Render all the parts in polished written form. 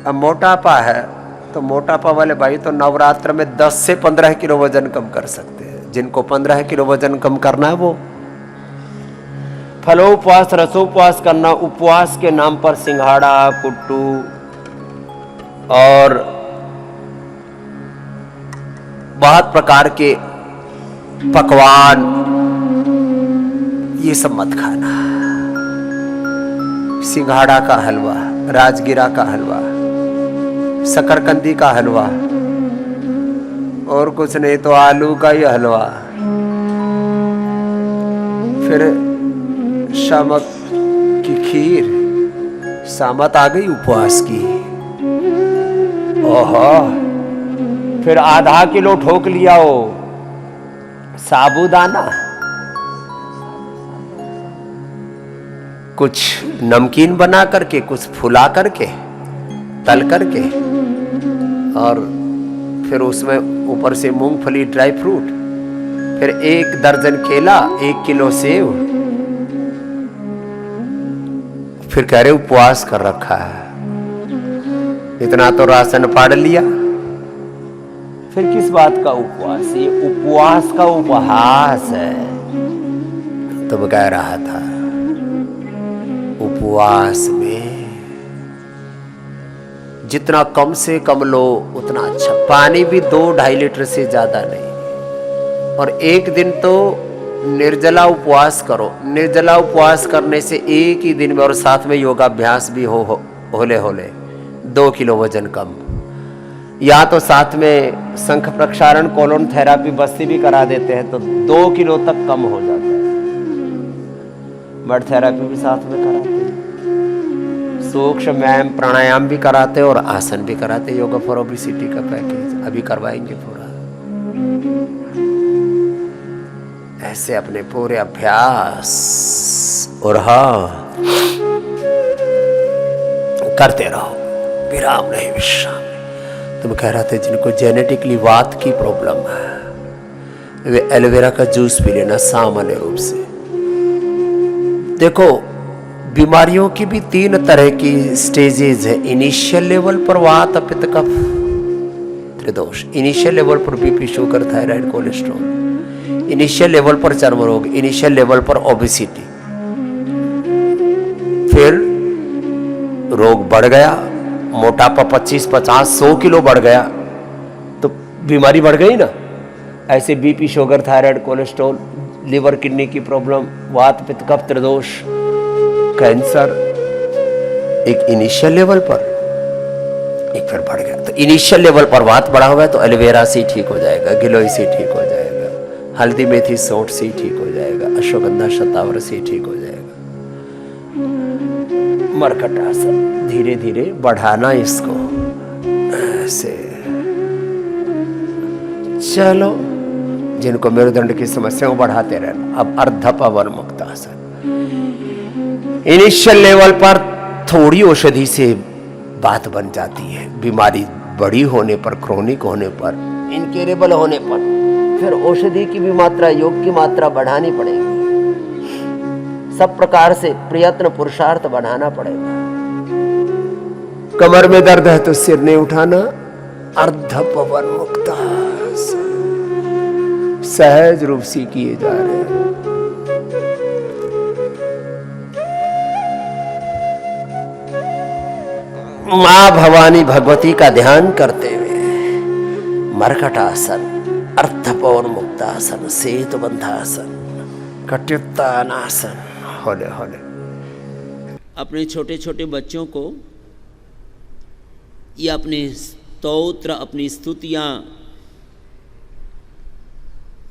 अब मोटापा है तो मोटापा वाले भाई तो नवरात्र में 10 से 15 किलो वजन कम कर सकते हैं। जिनको 15 किलो वजन कम करना है वो फलोपवास रसोपवास करना, उपवास के नाम पर सिंघाड़ा कुट्टू और बहुत प्रकार के पकवान ये सब मत खाना। सिंघाड़ा का हलवा, राजगिरा का हलवा, शकरकंदी का हलवा और कुछ नहीं तो आलू का ही हलवा, फिर शामक की खीर, सामत आ गई उपवास की। ओहो, फिर आधा किलो ठोक लिया हो साबूदाना, कुछ नमकीन बना करके, कुछ फुला करके, तल करके, और फिर उसमें ऊपर से मूंगफली ड्राई फ्रूट, फिर 1 दर्जन केला, 1 किलो सेव, फिर कह रहे उपवास कर रखा है। इतना तो राशन पाड़ लिया, फिर किस बात का उपवास? ये उपवास का उपहास है। तो कह रहा था उपवास में जितना कम से कम लो उतना अच्छा। पानी भी 2-2.5 लीटर से ज्यादा नहीं। और एक दिन तो निर्जला उपवास करो। निर्जला उपवास करने से एक ही दिन में, और साथ में योगाभ्यास भी होले 2 किलो वजन कम। या तो साथ में शंख प्रक्षारण, कोलोन थेरापी, बस्ती भी करा देते हैं तो 2 किलो तक कम हो जाता है। मड थेरापी भी साथ में कराते हैं, सूक्ष्म व्यायाम प्राणायाम भी कराते हैं और आसन भी कराते हैं। योगा फॉर ओबेसिटी का पैकेज अभी करवाएंगे पूरा। ऐसे अपने पूरे अभ्यास और हाँ करते रहो, विराम नहीं विश्राम। तुम कह रहे थे जिनको जेनेटिकली वात की प्रॉब्लम है वे एलोवेरा का जूस पी लेना सामान्य रूप से। देखो बीमारियों की भी 3 तरह की स्टेजेस है। इनिशियल लेवल पर वात पित्त कफ त्रिदोष, इनिशियल लेवल पर BP sugar thyroid cholesterol, initial level पर चर्म रोग, इनिशियल लेवल पर ओबेसिटी। फिर रोग बढ़ गया, मोटापा 25, 50, 100 किलो बढ़ गया तो बीमारी बढ़ गई ना। ऐसे BP sugar thyroid cholesterol, liver kidney की प्रॉब्लम, वात पित्त कफ त्रिदोष, कैंसर, एक इनिशियल लेवल पर, एक फिर बढ़ गया। तो इनिशियल लेवल पर वात बढ़ा हुआ है तो एलोवेरा से ठीक हो जाएगा, गिलोय से ठीक हो जाएगा, हल्दी मेथी सौंठ से ठीक हो जाएगा, अश्वगंधा शतावर से ठीक हो जाएगा। मरकटासन धीरे धीरे बढ़ाना इसको ऐसे। चलो जिनको मेरुदंड की समस्याओं बढ़ाते रहना। अब अर्ध पवन मुक्तासन। इनिशियल लेवल पर थोड़ी औषधि से बात बन जाती है। बीमारी बड़ी होने पर, क्रोनिक होने पर, इनक्यूरेबल होने पर फिर औषधि की भी मात्रा, योग की मात्रा बढ़ानी पड़ेगी। सब प्रकार से प्रयत्न पुरुषार्थ बढ़ाना पड़ेगा। कमर में दर्द है तो सिर नहीं उठाना, अर्ध पवन मुक्तासन सहज रूप से किए जा रहे हैं। मां भवानी भगवती का ध्यान करते हुए मरकटासन, अर्धपवन मुक्तासन, सेतु बंधासन, कट्युत्तानासन, होले होले। अपने छोटे छोटे बच्चों को ये अपने स्तोत्र, अपनी स्तुतियाँ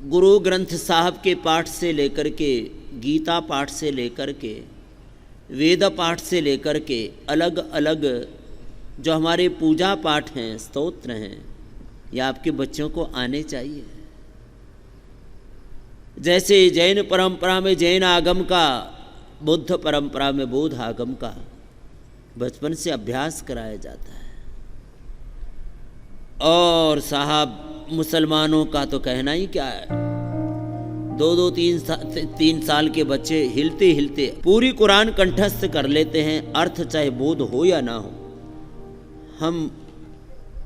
गुरु ग्रंथ साहब के पाठ से लेकर के, गीता पाठ से लेकर के, वेद पाठ से लेकर के, अलग अलग जो हमारे पूजा पाठ हैं, स्तोत्र हैं, ये आपके बच्चों को आने चाहिए। जैसे जैन परंपरा में जैन आगम का, बुद्ध परंपरा में बौद्ध आगम का बचपन से अभ्यास कराया जाता है। और साहब मुसलमानों का तो कहना ही क्या है, 2-3 साल के बच्चे हिलते हिलते पूरी कुरान कंठस्थ कर लेते हैं, अर्थ चाहे बोध हो या ना हो। हम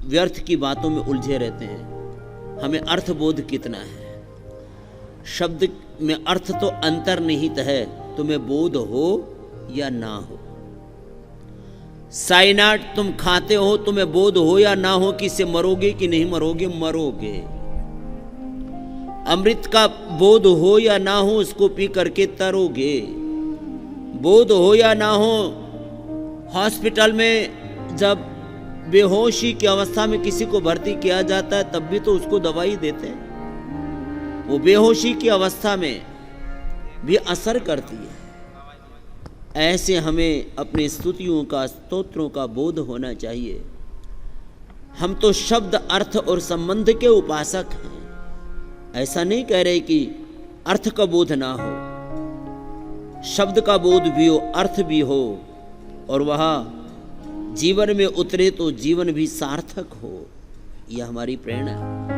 व्यर्थ की बातों में उलझे रहते हैं। हमें अर्थबोध कितना है? शब्द में अर्थ तो अंतर्निहित है, तुम्हें बोध हो या ना हो। साइनाट तुम खाते हो, तुम्हें बोध हो या ना हो कि इससे मरोगे कि नहीं मरोगे, मरोगे। अमृत का बोध हो या ना हो, उसको पी करके तरोगे। बोध हो या ना हो, हॉस्पिटल में जब बेहोशी की अवस्था में किसी को भर्ती किया जाता है तब भी तो उसको दवाई देते हैं। वो बेहोशी की अवस्था में भी असर करती है। ऐसे हमें अपनी स्तुतियों का, स्तोत्रों का बोध होना चाहिए। हम तो शब्द, अर्थ और संबंध के उपासक हैं। ऐसा नहीं कह रहे कि अर्थ का बोध ना हो, शब्द का बोध भी हो, अर्थ भी हो, और वह जीवन में उतरे तो जीवन भी सार्थक हो। यह हमारी प्रेरणा है।